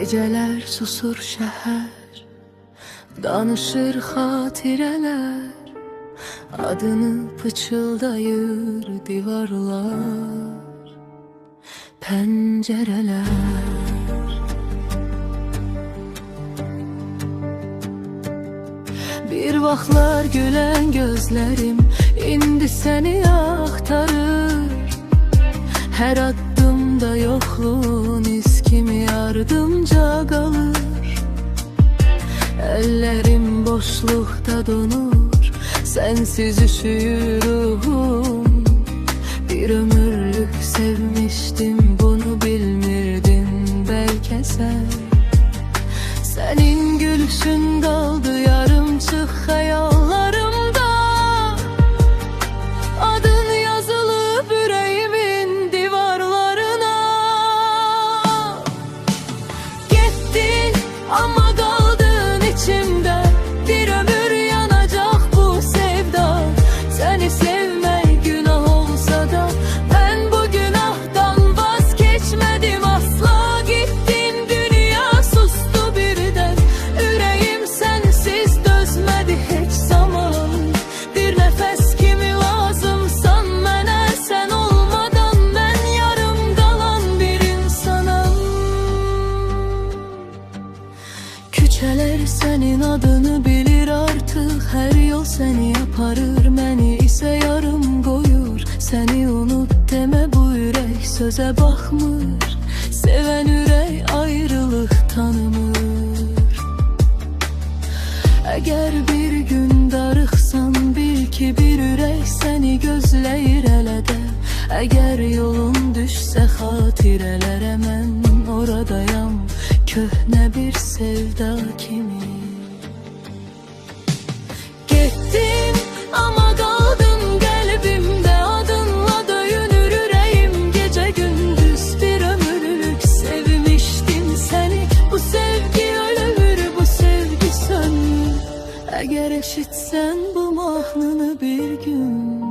Geceler susur şəhər, danışır xatirələr, adını pıçıldayır divarlar, pəncərələr. Bir vaxtlar gülen gözlerim indi seni axtarır. Her addımda yokluğun iz kimi yardımca qalır. Ellerim boşluqda donur, sensiz üşüyür ruhum. Bir ömürlük sevmiştim, bunu bilmirdin belki sen. Senin gülüşün kaldı yarımçıq xəyallarımda. Adın yazılıb yüreğimin divarlarına. Getdin ama kaldın içimde, bir ömür yanacak bu sevda. Seni sevmek günah olsa da ben bu günahtan vazgeçmedim asla. Gittin, dünya sustu birden, yüreğim sensiz dözmedi hiç zaman. Bir nefes kimi lazımsan mənə, sen olmadan ben yarım kalan bir insanım. Küçələr senin adını bilir artık, her yol seni aparır, məni ise yarım koyur. Seni unut deme, bu yürek söze bakmır, seven yürek ayrılık tanımır. Eğer bir gün darıxsan bil ki bir yürek seni gözləyir elədə. Eğer yolun düşse xatirələrə, mən oradayam köhnə bir sevda kimi. Getdin ama kaldın kalbimde, adınla döyünür yüreğim gece gündüz. Bir ömürlük sevmiştim seni, bu sevgi ölür, bu sevgi sönmür. Eğer eşitsen bu mahnını bir gün,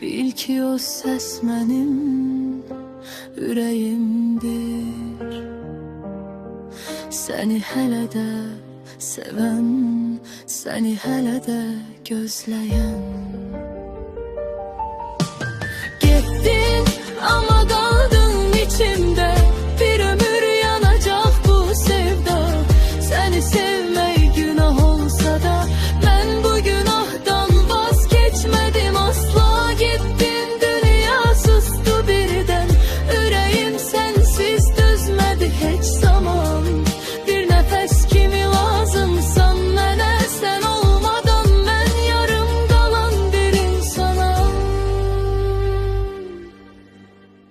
bil ki o ses benim yüreğimdir. Seni hələ də sevən, seni hələ də gözləyən.